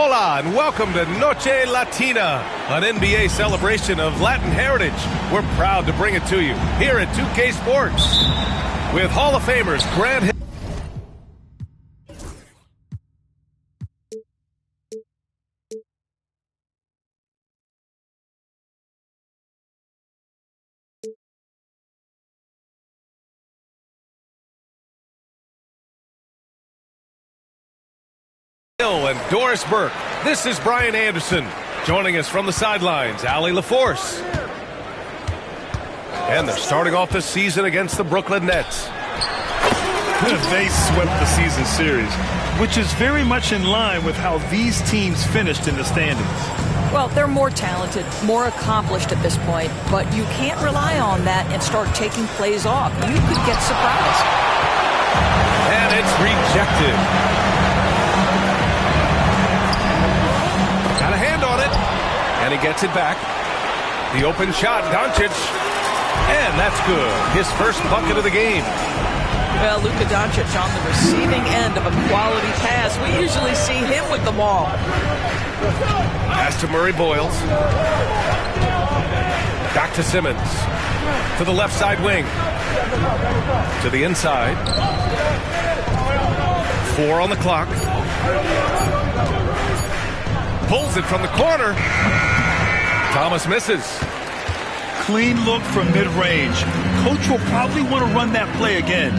Hola, and welcome to Noche Latina, an NBA celebration of Latin heritage. We're proud to bring it to you here at 2K Sports with Hall of Famers Grant Hill and Doris Burke. This is Brian Anderson. Joining us from the sidelines, Allie LaForce. And they're starting off the season against the Brooklyn Nets. They swept the season series, which is very much in line with how these teams finished in the standings. Well, they're more talented, more accomplished at this point, but you can't rely on that and start taking plays off. You could get surprised. And it's rejected. Got a hand on it, and he gets it back. The open shot, Doncic, and that's good. His first bucket of the game. Well, Luka Doncic on the receiving end of a quality pass. We usually see him with the ball. Pass to Murray Boyles. Back to Simmons. To the left side wing. To the inside. 4 on the clock. Pulls it from the corner. Thomas misses. Clean look from mid-range. Coach will probably want to run that play again.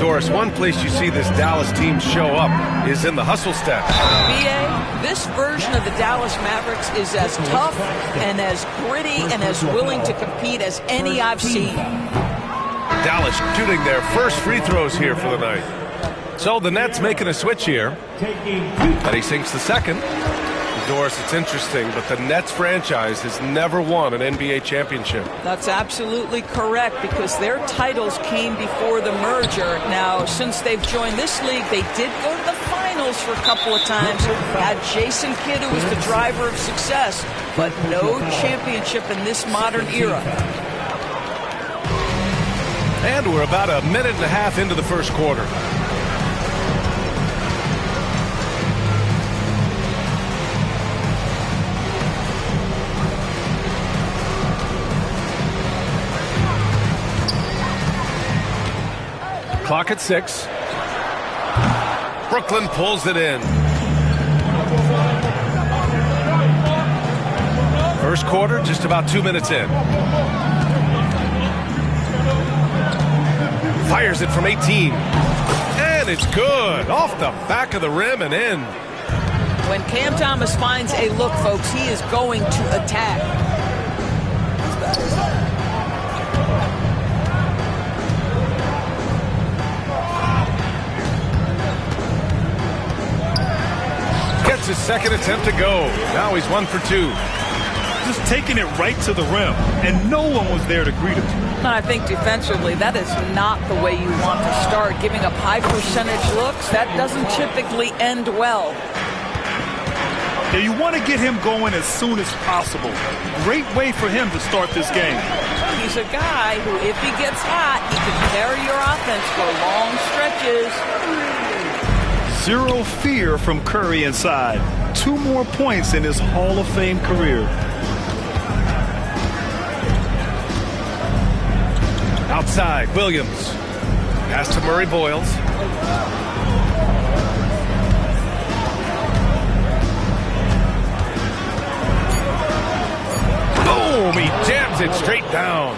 Doris, one place you see this Dallas team show up is in the hustle steps. BA, this version of the Dallas Mavericks is as tough and as gritty and as willing to compete as any I've seen. Dallas shooting their first free throws here for the night. So the Nets making a switch here. And he sinks the second. Doris, it's interesting, but the Nets franchise has never won an NBA championship. That's absolutely correct, because their titles came before the merger. Now, since they've joined this league, they did go to the finals for a couple of times. Had Jason Kidd, who was the driver of success, but no championship in this modern era. And we're about a minute and a half into the first quarter. Clock at 6. Brooklyn pulls it in. First quarter, just about 2 minutes in. Fires it from 18. And it's good. Off the back of the rim and in. When Cam Thomas finds a look, folks, he is going to attack. His second attempt to go. Now he's 1 for 2. Just taking it right to the rim, and no one was there to greet him. And I think defensively, that is not the way you want to start. Giving up high percentage looks, that doesn't typically end well. Yeah, you want to get him going as soon as possible. Great way for him to start this game. He's a guy who, if he gets hot, he can carry your offense for long stretches. Zero fear from Curry inside. 2 more points in his Hall of Fame career. Outside, Williams. Pass to Murray Boyles. Boom! He jams it straight down.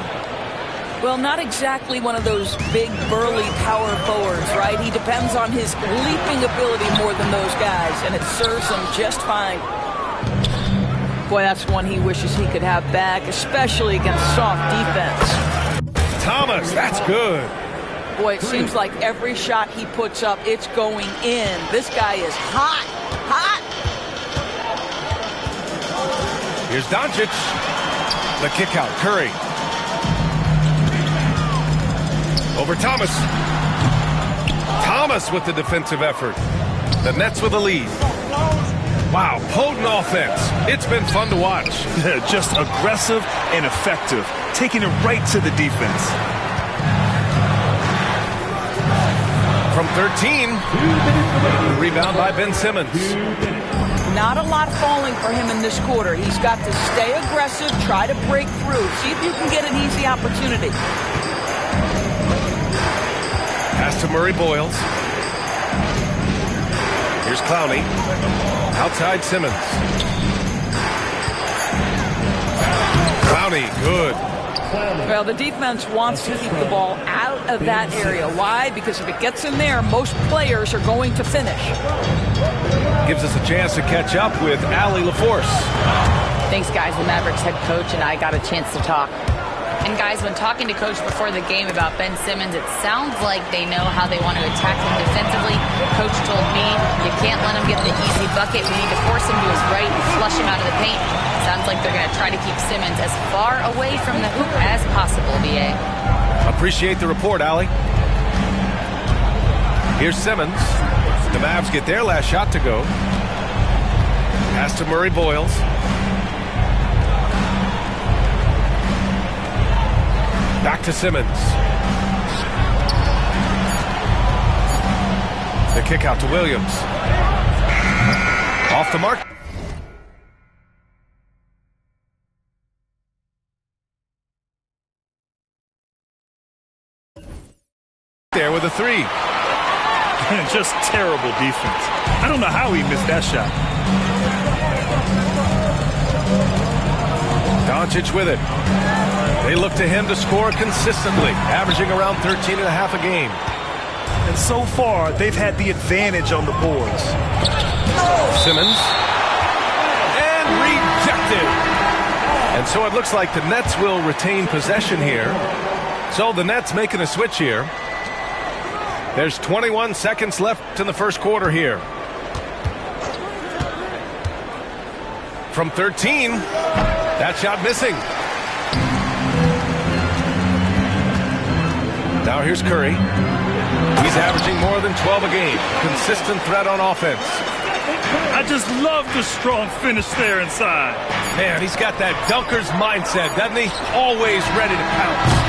Well, not exactly one of those big, burly power forwards, right? He depends on his leaping ability more than those guys, and it serves him just fine. Boy, that's one he wishes he could have back, especially against soft defense. Thomas, that's good. Boy, it seems like every shot he puts up, it's going in. This guy is hot, hot. Here's Doncic. The kick out, Curry. Over Thomas. Thomas with the defensive effort. The Nets with a lead. Wow, potent offense. It's been fun to watch. Just aggressive and effective. Taking it right to the defense. From 13. Rebound by Ben Simmons. Not a lot falling for him in this quarter. He's got to stay aggressive, try to break through. See if you can get an easy opportunity. Pass to Murray Boyles. Here's Clowney. Outside Simmons. Clowney, good. Well, the defense wants to keep the ball out of that area. Why? Because if it gets in there, most players are going to finish. Gives us a chance to catch up with Allie LaForce. Thanks, guys. The Mavericks head coach and I got a chance to talk. And guys, when talking to Coach before the game about Ben Simmons, it sounds like they know how they want to attack him defensively. Coach told me, you can't let him get the easy bucket. We need to force him to his right and flush him out of the paint. Sounds like they're going to try to keep Simmons as far away from the hoop as possible, BA. Appreciate the report, Allie. Here's Simmons. The Mavs get their last shot to go. Pass to Murray Boyles. Back to Simmons. The kick out to Williams. Off the mark. There with a three. Just terrible defense. I don't know how he missed that shot. Doncic with it. They look to him to score consistently, averaging around 13.5 a game. And so far, they've had the advantage on the boards. Simmons. And rejected. And so it looks like the Nets will retain possession here. So the Nets making a switch here. There's 21 seconds left in the first quarter here. From 13, that shot missing. Now here's Curry. He's averaging more than 12 a game. Consistent threat on offense. I just love the strong finish there inside. Man, he's got that dunker's mindset, doesn't he? Always ready to pounce.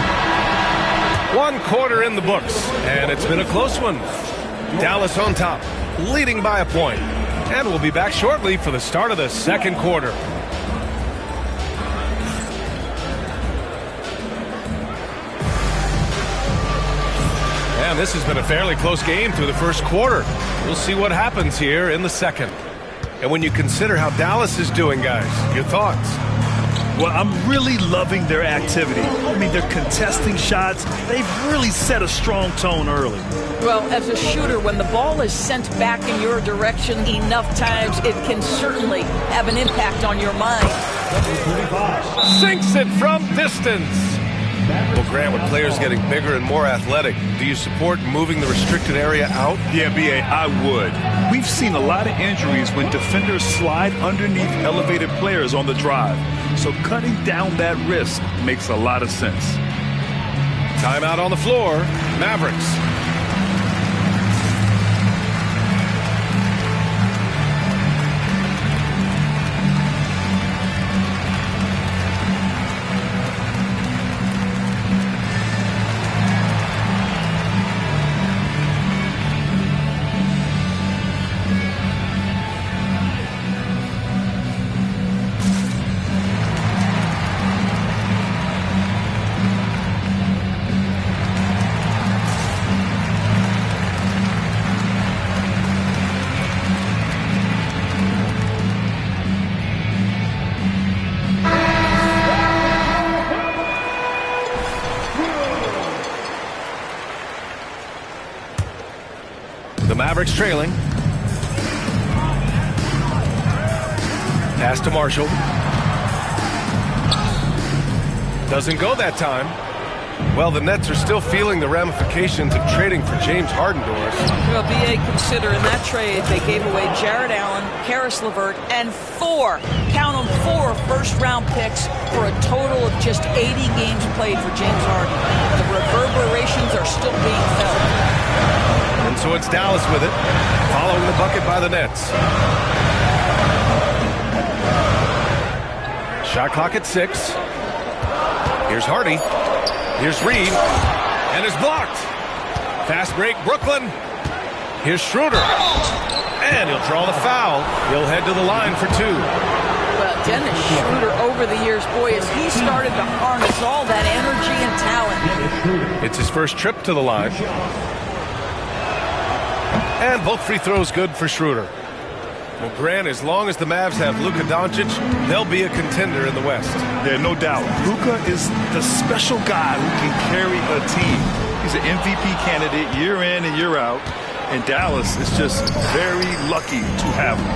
1 quarter in the books, and it's been a close one. Dallas on top, leading by a point. And we'll be back shortly for the start of the second quarter. And this has been a fairly close game through the first quarter. We'll see what happens here in the second. And when you consider how Dallas is doing, guys, your thoughts? Well, I'm really loving their activity. I mean, they're contesting shots. They've really set a strong tone early. Well, as a shooter, when the ball is sent back in your direction enough times, it can certainly have an impact on your mind. Sinks it from distance. Well, Grant, with players getting bigger and more athletic, do you support moving the restricted area out? Yeah, B.A., I would. We've seen a lot of injuries when defenders slide underneath elevated players on the drive. So cutting down that risk makes a lot of sense. Timeout on the floor. Mavericks. Mavericks trailing. Pass to Marshall. Doesn't go that time. Well, the Nets are still feeling the ramifications of trading for James Harden, Doris. Well, B.A., consider in that trade they gave away Jared Allen, Karis LeVert, and 4 first-round picks for a total of just 80 games played for James Harden. The reverberations are still being felt. And so it's Dallas with it, following the bucket by the Nets. Shot clock at 6. Here's Hardy. Here's Reed. And it's blocked. Fast break, Brooklyn. Here's Schroeder. And he'll draw the foul. He'll head to the line for 2. Well, Dennis Schroeder over the years, boy, as he started to harness all that energy and talent. It's his first trip to the line. And both free throws good for Schroeder. Well, Grant, as long as the Mavs have Luka Doncic, they'll be a contender in the West. Yeah, no doubt. Luka is the special guy who can carry a team. He's an MVP candidate year in and year out. And Dallas is just very lucky to have him.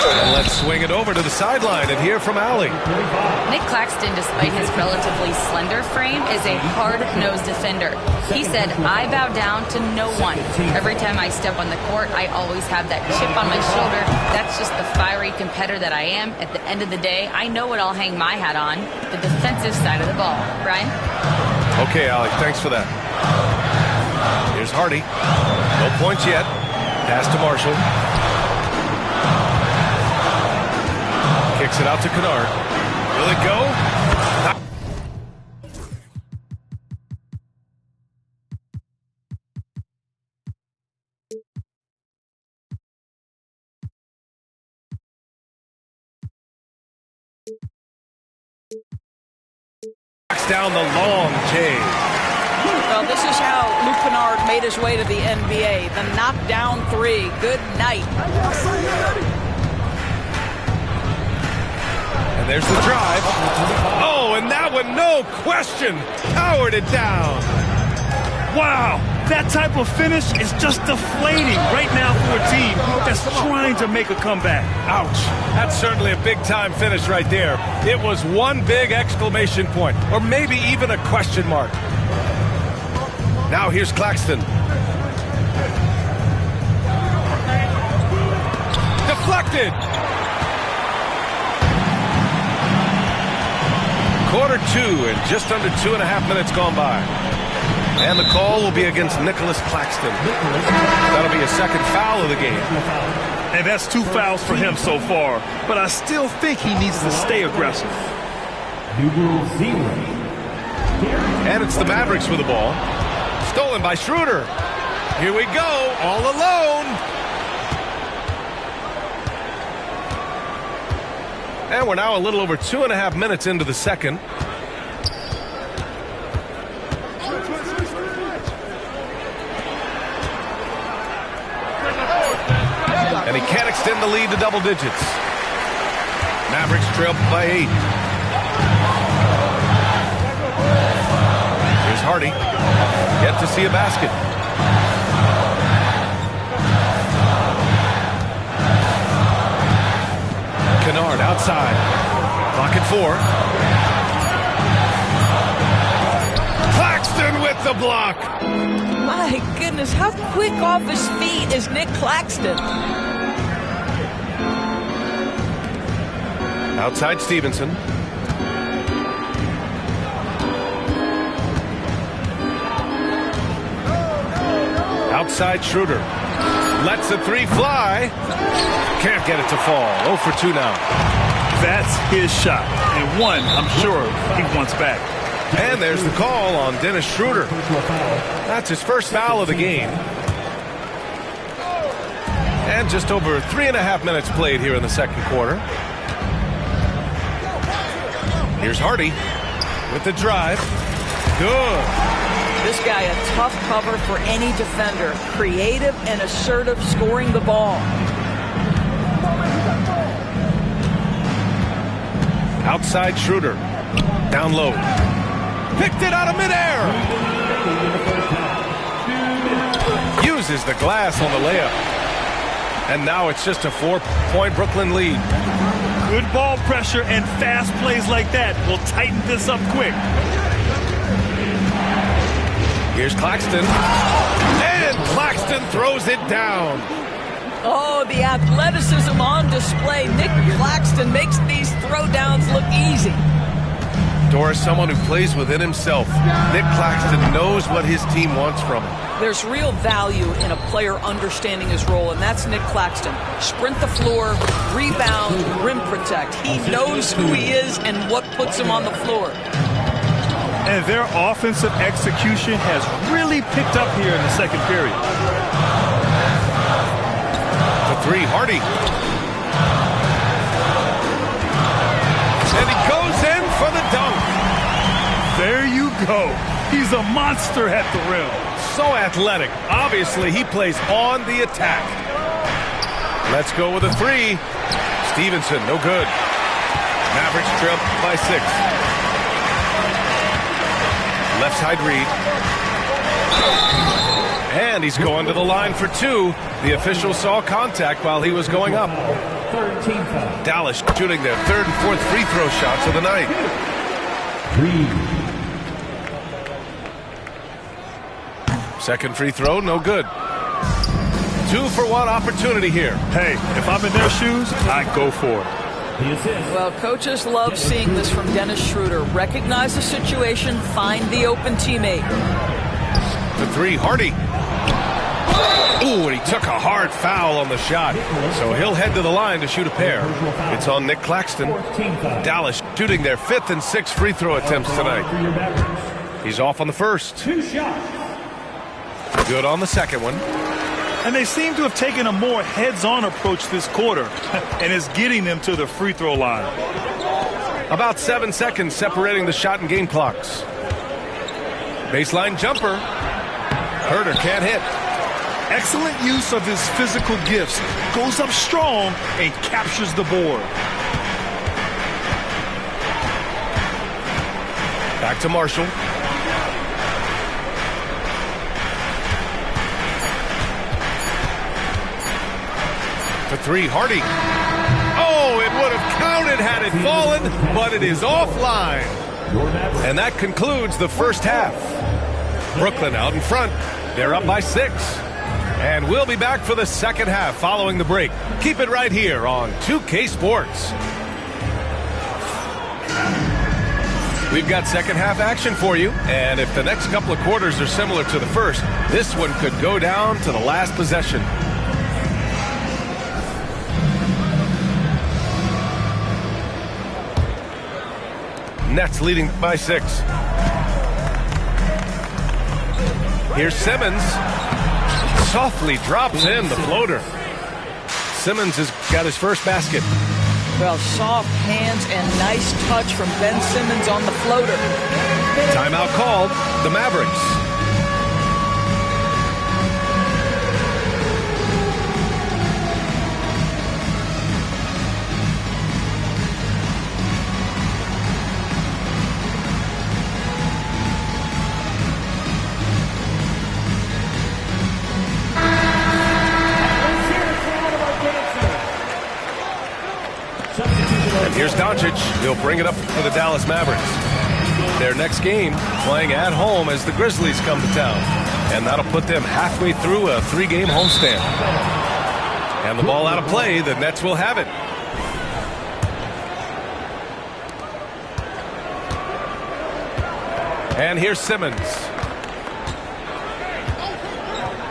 And let's swing it over to the sideline and hear from Allie. Nick Claxton, despite his relatively slender frame, is a hard-nosed defender. He said, "I bow down to no one. Every time I step on the court, I always have that chip on my shoulder. That's just the fiery competitor that I am. At the end of the day, I know what I'll hang my hat on, the defensive side of the ball." Brian? Okay, Allie, thanks for that. Here's Hardy. No points yet. Pass to Marshall. Kicks it out to Kennard. Will it go? Knocks down the long J. Well, this is how Luke Kennard made his way to the NBA. The knockdown 3. Good night. And there's the drive. Oh, and that one, no question, powered it down. Wow, that type of finish is just deflating right now for a team that's trying to make a comeback. Ouch. That's certainly a big-time finish right there. It was one big exclamation point, or maybe even a question mark. Now here's Claxton. Deflected. Quarter 2 and just under 2.5 minutes gone by. And the call will be against Nicholas Claxton. That'll be a second foul of the game. And that's 2 fouls for him so far. But I still think he needs to stay aggressive. And it's the Mavericks with the ball. Stolen by Schroeder. Here we go, all alone. And we're now a little over 2.5 minutes into the second. And he can't extend the lead to double digits. Mavericks trail by 8. Here's Hardy. Yet to see a basket. Kennard outside. Clock at 4. Claxton with the block. My goodness, how quick off his feet is Nick Claxton? Outside Stevenson. Outside Schroeder. Lets the 3 fly. Can't get it to fall. 0 for 2 now. That's his shot. And one, I'm sure, he wants back. And there's the call on Dennis Schroeder. That's his first foul of the game. And just over 3.5 minutes played here in the second quarter. Here's Hardy with the drive. Good. This guy a tough cover for any defender. Creative and assertive scoring the ball. Outside Schroeder. Down low. Picked it out of midair. Uses the glass on the layup. And now it's just a 4-point Brooklyn lead. Good ball pressure and fast plays like that will tighten this up quick. Here's Claxton. And Claxton throws it down. Oh, the athleticism on display. Nick Claxton makes these throwdowns look easy. Doris, someone who plays within himself. Nick Claxton knows what his team wants from him. There's real value in a player understanding his role, and that's Nick Claxton. Sprint the floor, rebound, rim protect. He knows who he is and what puts him on the floor. And their offensive execution has really picked up here in the second period. three, Hardy. And he goes in for the dunk. There you go. He's a monster at the rim. So athletic. Obviously, he plays on the attack. Let's go with a three. Stevenson, no good. Mavericks trail by 6. Left side read. And he's going to the line for 2. The official saw contact while he was going up. Dallas shooting their 3rd and 4th free throw shots of the night. Second free throw, no good. 2-for-1 opportunity here. Hey, if I'm in their shoes, I go for it. Well, coaches love seeing this from Dennis Schroeder. Recognize the situation, find the open teammate. The three, Hardy. Ooh, and he took a hard foul on the shot. So he'll head to the line to shoot a pair. It's on Nick Claxton. Dallas shooting their 5th and 6th free throw attempts tonight. He's off on the first. Good on the second one. And they seem to have taken a more heads-on approach this quarter, and it's getting them to the free throw line. About 7 seconds separating the shot and game clocks. Baseline jumper. Herter can't hit. Excellent use of his physical gifts. Goes up strong and captures the board. Back to Marshall. For three, Hardy. Oh, it would have counted had it fallen, but it is offline. And that concludes the first half. Brooklyn out in front. They're up by 6. And we'll be back for the second half following the break. Keep it right here on 2K Sports. We've got second half action for you. And if the next couple of quarters are similar to the first, this one could go down to the last possession. Nets leading by 6. Here's Simmons. Softly drops in the floater. Simmons has got his first basket. Well, soft hands and nice touch from Ben Simmons on the floater. Timeout called. The Mavericks. Here's Doncic. He'll bring it up for the Dallas Mavericks. Their next game playing at home as the Grizzlies come to town. And that'll put them halfway through a 3-game homestand. And the ball out of play, the Nets will have it. And here's Simmons.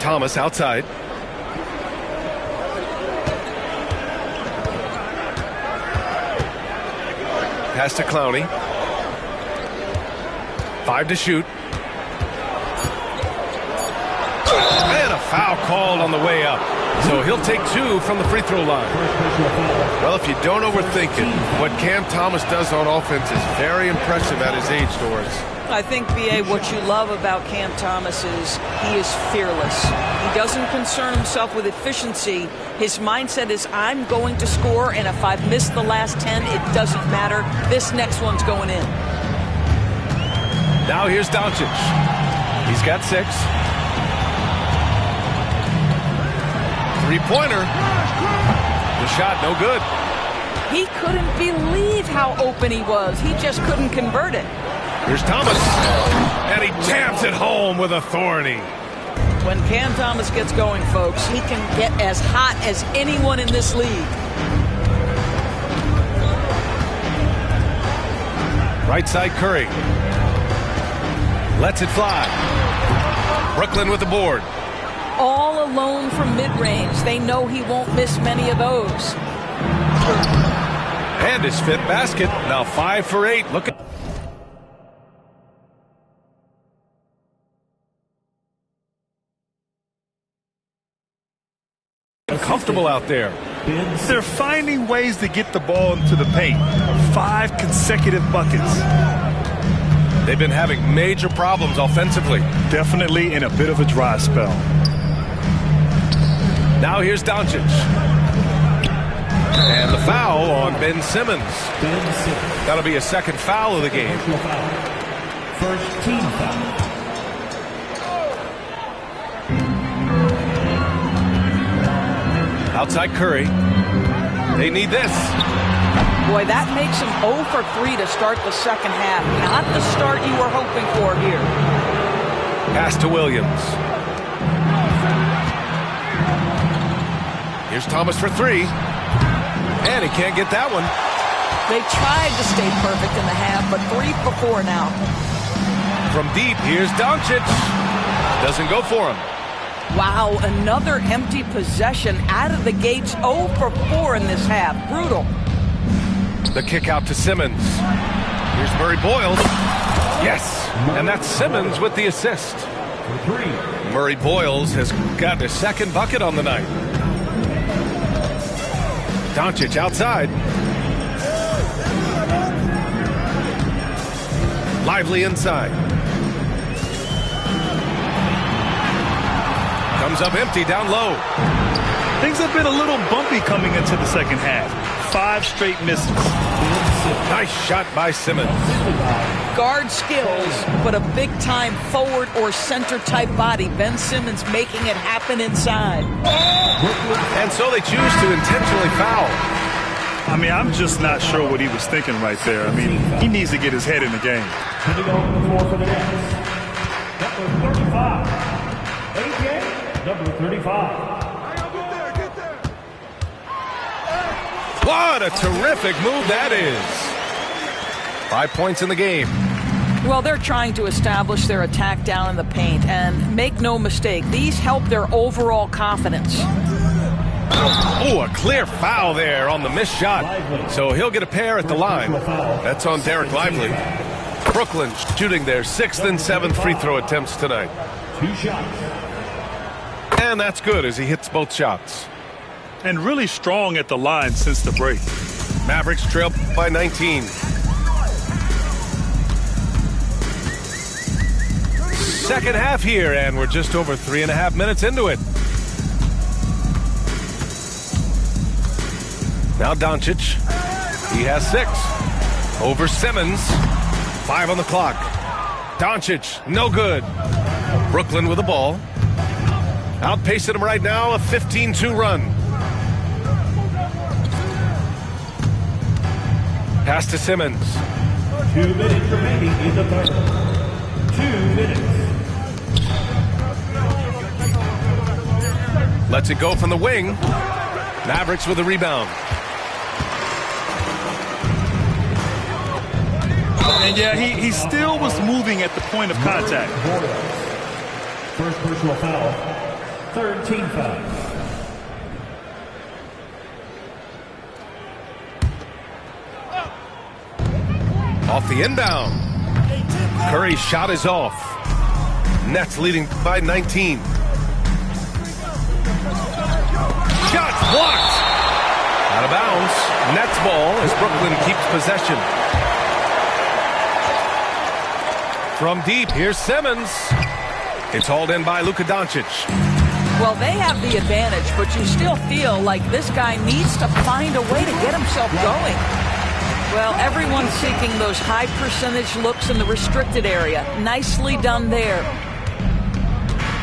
Thomas outside. Pass to Clowney. 5 to shoot. And a foul called on the way up. So he'll take 2 from the free throw line. Well, if you don't overthink it, what Cam Thomas does on offense is very impressive at his age, Doris. I think, B.A., what you love about Cam Thomas is he is fearless. He doesn't concern himself with efficiency. His mindset is, I'm going to score, and if I've missed the last 10, it doesn't matter. This next one's going in. Now here's Doncic. He's got 6. Three-pointer. The shot, no good. He couldn't believe how open he was. He just couldn't convert it. Here's Thomas. And he jams it home with authority. When Cam Thomas gets going, folks, he can get as hot as anyone in this league. Right side, Curry. Lets it fly. Brooklyn with the board. All alone from mid-range. They know he won't miss many of those. And his 5th basket. Now 5 for 8. Look at... comfortable out there. They're finding ways to get the ball into the paint. 5 consecutive buckets. They've been having major problems offensively. Definitely in a bit of a dry spell. Now here's Doncic. And the foul on Ben Simmons. That'll be a second foul of the game. First team foul. Outside Curry. They need this. Boy, that makes him 0 for 3 to start the second half. Not the start you were hoping for here. Pass to Williams. Here's Thomas for 3. And he can't get that one. They tried to stay perfect in the half, but 3 for 4 now. From deep, here's Doncic. Doesn't go for him. Wow, another empty possession out of the gates. 0 for 4 in this half. Brutal. The kick out to Simmons. Here's Murray Boyles. Yes, and that's Simmons with the assist. Murray Boyles has got a second bucket on the night. Doncic outside. Lively inside. Comes up empty down low. Things have been a little bumpy coming into the second half. 5 straight misses. Nice shot by Simmons. Guard skills, but a big-time forward or center-type body. Ben Simmons making it happen inside. And so they choose to intentionally foul. I mean, I'm just not sure what he was thinking right there. I mean, he needs to get his head in the game. Coming on the floor for the Nets. Number 35. AJ, number 35. What a terrific move that is. 5 points in the game. Well, they're trying to establish their attack down in the paint, and make no mistake, these help their overall confidence. Oh, a clear foul there on the missed shot. So he'll get a pair at the line. That's on Derek Lively. Brooklyn shooting their 6th and 7th free throw attempts tonight. 2 shots. And that's good as he hits both shots. And really strong at the line since the break. Mavericks trail by 19. Second half here, and we're just over 3.5 minutes into it. Now Doncic. He has 6. Over Simmons. 5 on the clock. Doncic, no good. Brooklyn with the ball. Outpacing him right now, a 15-2 run. Pass to Simmons. 2 minutes remaining in the third. 2 minutes. Lets it go from the wing. Mavericks with a rebound. And yeah, he still was moving at the point of contact. First personal foul. Third team foul. Off the inbound. Curry's shot is off. Nets leading by 19. Shots blocked. Out of bounds. Nets ball as Brooklyn keeps possession. From deep, here's Simmons. It's hauled in by Luka Doncic. Well, they have the advantage, but you still feel like this guy needs to find a way to get himself going. Well, everyone's seeking those high percentage looks in the restricted area. Nicely done there.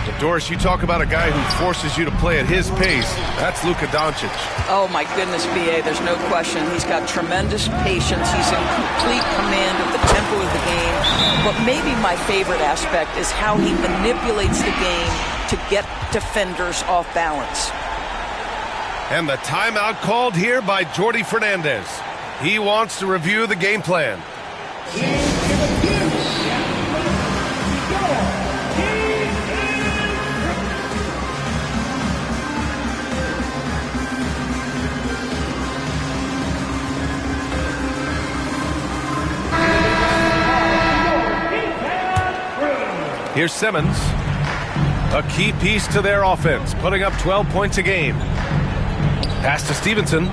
But Doris, you talk about a guy who forces you to play at his pace. That's Luka Doncic. Oh, my goodness, B.A., there's no question. He's got tremendous patience. He's in complete command of the tempo of the game. But maybe my favorite aspect is how he manipulates the game to get defenders off balance. And the timeout called here by Jordi Fernandez. He wants to review the game plan. Here's Simmons. A key piece to their offense, putting up 12 points a game. Pass to Stevenson.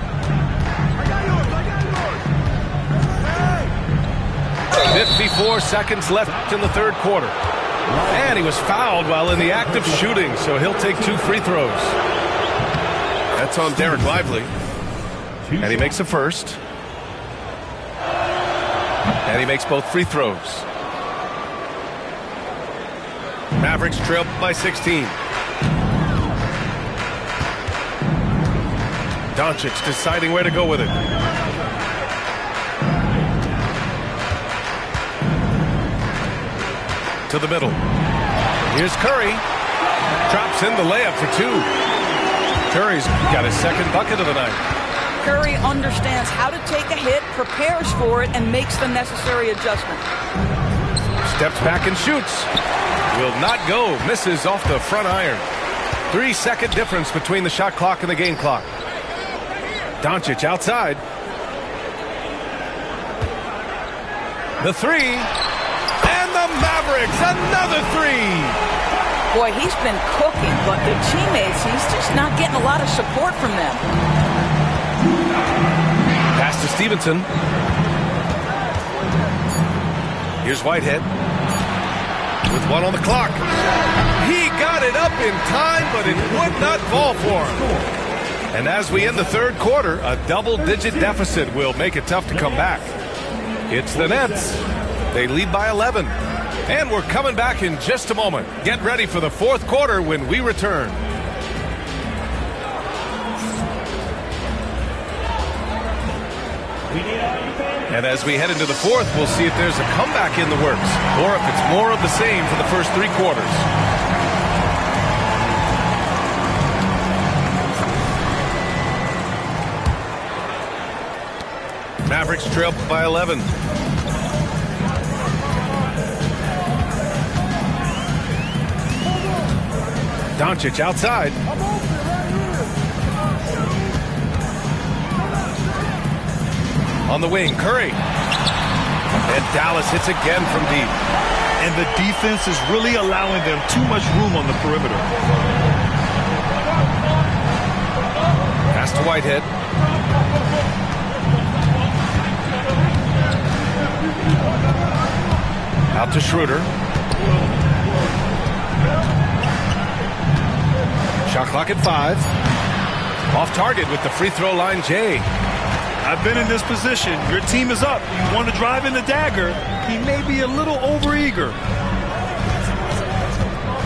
54 seconds left in the third quarter. And he was fouled while in the act of shooting, so he'll take 2 free throws. That's on Derek Lively. And he makes the first. And he makes both free throws. Mavericks trail by 16. Doncic deciding where to go with it. To the middle. Here's Curry. Drops in the layup for 2. Curry's got his second bucket of the night. Curry understands how to take a hit, prepares for it, and makes the necessary adjustment. Steps back and shoots. Will not go. Misses off the front iron. 3-second difference between the shot clock and the game clock. Doncic outside. The 3. And the Mavericks, another 3. Boy, he's been cooking, but the teammates, he's just not getting a lot of support from them. Pass to Stevenson. Here's Whitehead. With 1 on the clock. He got it up in time, but it would not fall for him. And as we end the third quarter, a double-digit deficit will make it tough to come back. It's the Nets. They lead by 11. And we're coming back in just a moment. Get ready for the fourth quarter when we return. And as we head into the fourth, we'll see if there's a comeback in the works or if it's more of the same for the first 3 quarters. Mavericks trail by 11. Doncic outside. On the wing, Curry. And Dallas hits again from deep. And the defense is really allowing them too much room on the perimeter. Pass to Whitehead. Out to Schroeder. Shot clock at 5. Off target with the free throw line, Jay. I've been in this position. Your team is up. You want to drive in the dagger. He may be a little overeager.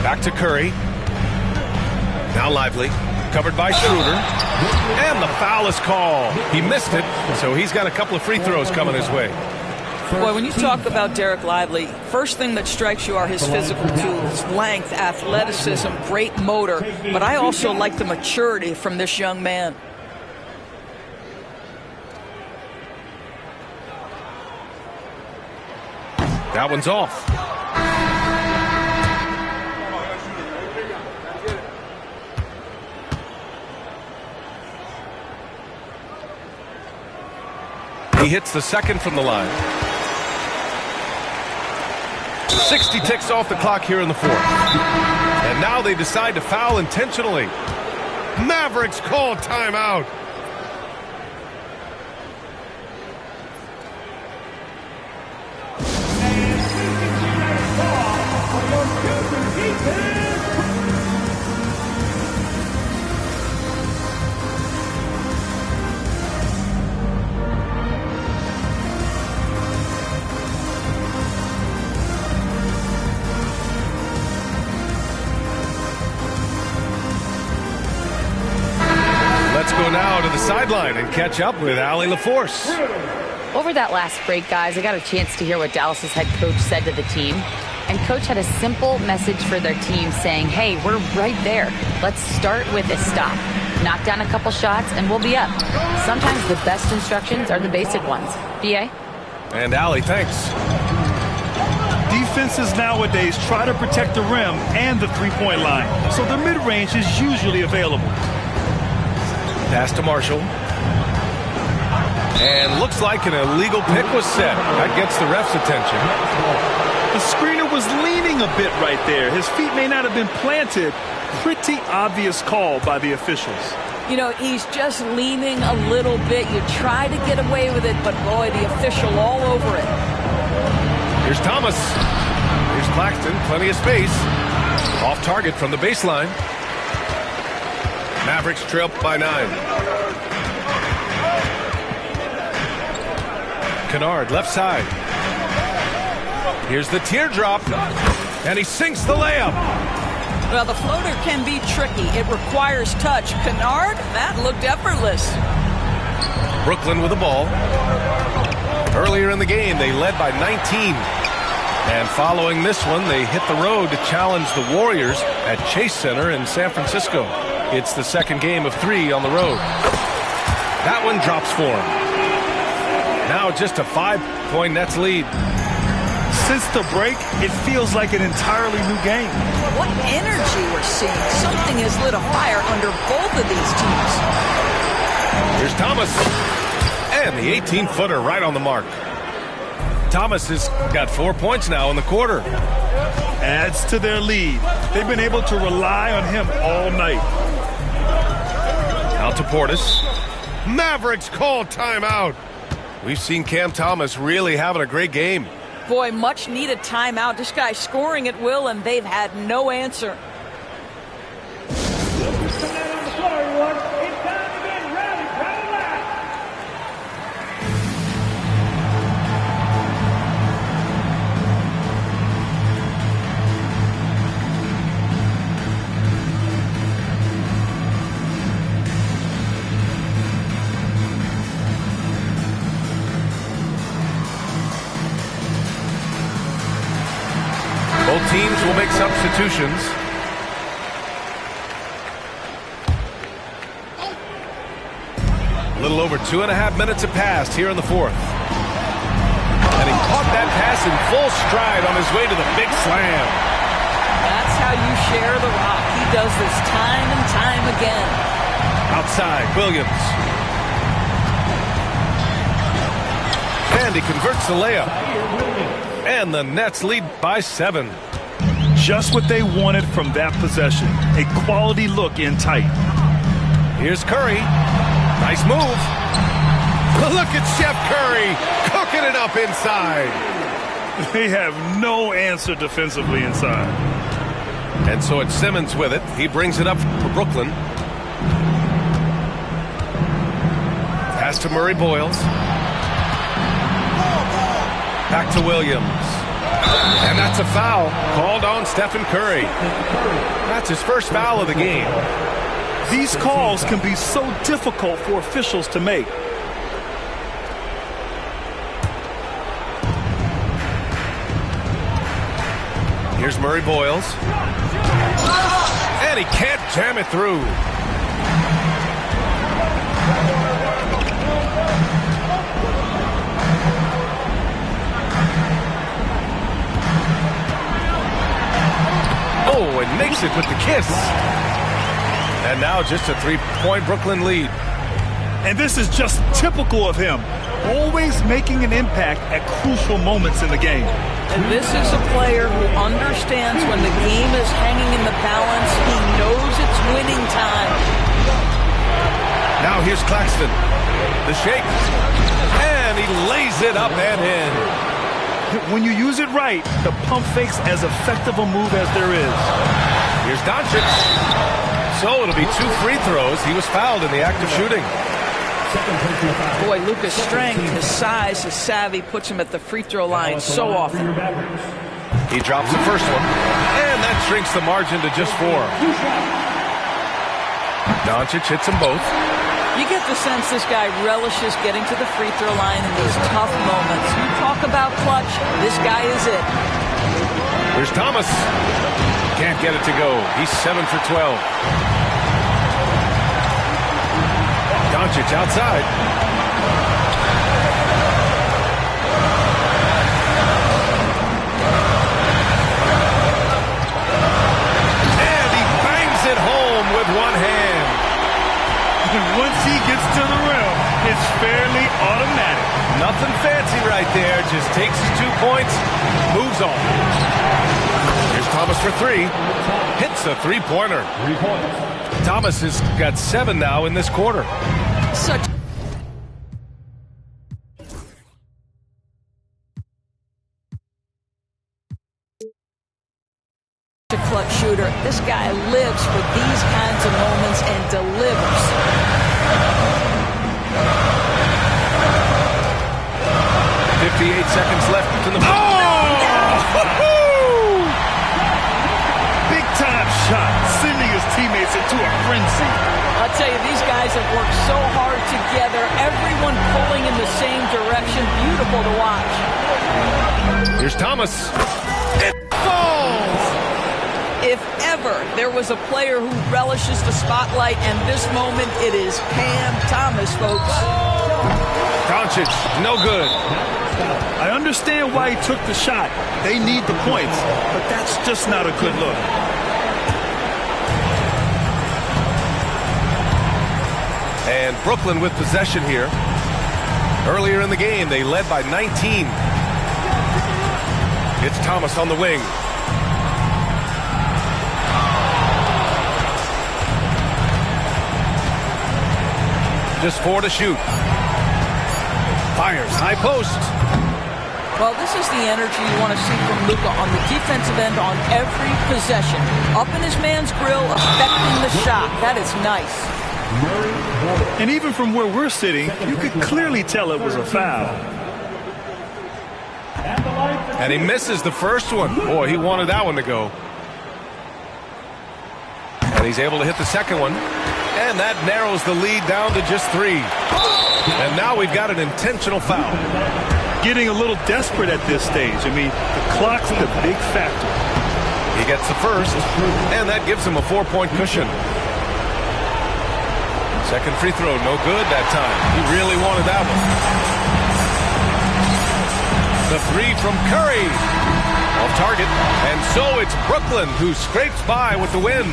Back to Curry. Now Lively. Covered by Schroeder. And the foul is called. He missed it, so he's got a couple of free throws coming his way. Boy, when you talk about Derek Lively, first thing that strikes you are his physical tools, length, athleticism, great motor. But I also like the maturity from this young man. That one's off. He hits the second from the line. 60 ticks off the clock here in the fourth. And now they decide to foul intentionally. Mavericks call timeout. Let's go now to the sideline and catch up with Allie LaForce. Over that last break, guys, I got a chance to hear what Dallas's head coach said to the team. And coach had a simple message for their team saying, hey, we're right there. Let's start with a stop. Knock down a couple shots and we'll be up. Sometimes the best instructions are the basic ones. B.A.? And Allie, thanks. Defenses nowadays try to protect the rim and the three-point line, so the mid-range is usually available. Pass to Marshall. And looks like an illegal pick was set. That gets the ref's attention. The screener was leaning a bit right there. His feet may not have been planted. Pretty obvious call by the officials. You know, he's just leaning a little bit. You try to get away with it, but boy, the official all over it. Here's Thomas. Here's Claxton, plenty of space. Off target from the baseline. Mavericks trail by 9. Kennard, left side. Here's the teardrop, and he sinks the layup. Well, the floater can be tricky. It requires touch. Kennard, that looked effortless. Brooklyn with the ball. Earlier in the game, they led by 19. And following this one, they hit the road to challenge the Warriors at Chase Center in San Francisco. It's the second game of 3 on the road. That one drops for him. Now just a 5-point Nets lead. Since the break, it feels like an entirely new game. What energy we're seeing. Something has lit a fire under both of these teams. Here's Thomas. And the 18-footer right on the mark. Thomas has got 4 points now in the quarter. Adds to their lead. They've been able to rely on him all night. Out to Portis. Mavericks call timeout. We've seen Cam Thomas really having a great game. Boy, much needed timeout. This guy's scoring at will, and they've had no answer. Both teams will make substitutions. A little over 2.5 minutes have passed here in the fourth. And he caught that pass in full stride on his way to the big slam. That's how you share the rock. He does this time and time again. Outside, Williams. And he converts the layup. And the Nets lead by 7. Just what they wanted from that possession. A quality look in tight. Here's Curry. Nice move. Look at Chef Curry cooking it up inside. They have no answer defensively inside. And so it's Simmons with it. He brings it up for Brooklyn. Pass to Murray Boyles. Back to Williams. And that's a foul called on Stephen Curry. That's his first foul of the game. These calls can be so difficult for officials to make. Here's Murray Boyles. And he can't jam it through. Oh, and makes it with the kiss. And now just a 3-point Brooklyn lead. And this is just typical of him. Always making an impact at crucial moments in the game. And this is a player who understands when the game is hanging in the balance. He knows it's winning time. Now here's Claxton. The shake. And he lays it up and in. When you use it right, the pump fake's as effective a move as there is. Here's Doncic. So it'll be 2 free throws. He was fouled in the act of shooting. Boy, Luka's strength, his size, his savvy puts him at the free throw line so often. He drops the first one. And that shrinks the margin to just 4. Doncic hits them both. You get the sense this guy relishes getting to the free throw line in these tough moments. You talk about clutch, this guy is it. Here's Thomas. Can't get it to go. He's 7 for 12. Doncic outside. And he bangs it home with one hand. Once he gets to the rim, it's fairly automatic. Nothing fancy right there. Just takes his 2 points, moves on. Here's Thomas for 3. Hits a 3-pointer. 3 points. Thomas has got 7 now in this quarter. Such a clutch shooter. This guy lives for these kinds of moments and delivers. 58 seconds left in the... Big time shot, sending his teammates into a frenzy. I'll tell you, these guys have worked so hard together. Everyone pulling in the same direction. Beautiful to watch. Here's Thomas. It falls! If ever there was a player who relishes the spotlight and this moment, it is Cam Thomas, folks. Doncic, no good. I understand why he took the shot. They need the points, but that's just not a good look. And Brooklyn with possession here. Earlier in the game, they led by 19. It's Thomas on the wing. Just 4 to shoot. Fires, high post. Well, this is the energy you want to see from Luka on the defensive end on every possession. Up in his man's grill, affecting the shot. That is nice. And even from where we're sitting, you could clearly tell it was a foul. And he misses the first one. Boy, he wanted that one to go. And he's able to hit the second one. And that narrows the lead down to just 3. And now we've got an intentional foul. Getting a little desperate at this stage. I mean, the clock's the big factor. He gets the first, and that gives him a 4-point cushion. Second free throw, no good that time. He really wanted that one. The 3 from Curry. Off target. And so it's Brooklyn who scrapes by with the win.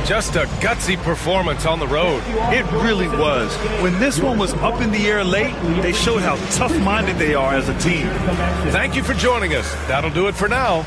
Just a gutsy performance on the road. It really was. When this one was up in the air late, they showed how tough-minded they are as a team. Thank you for joining us. That'll do it for now.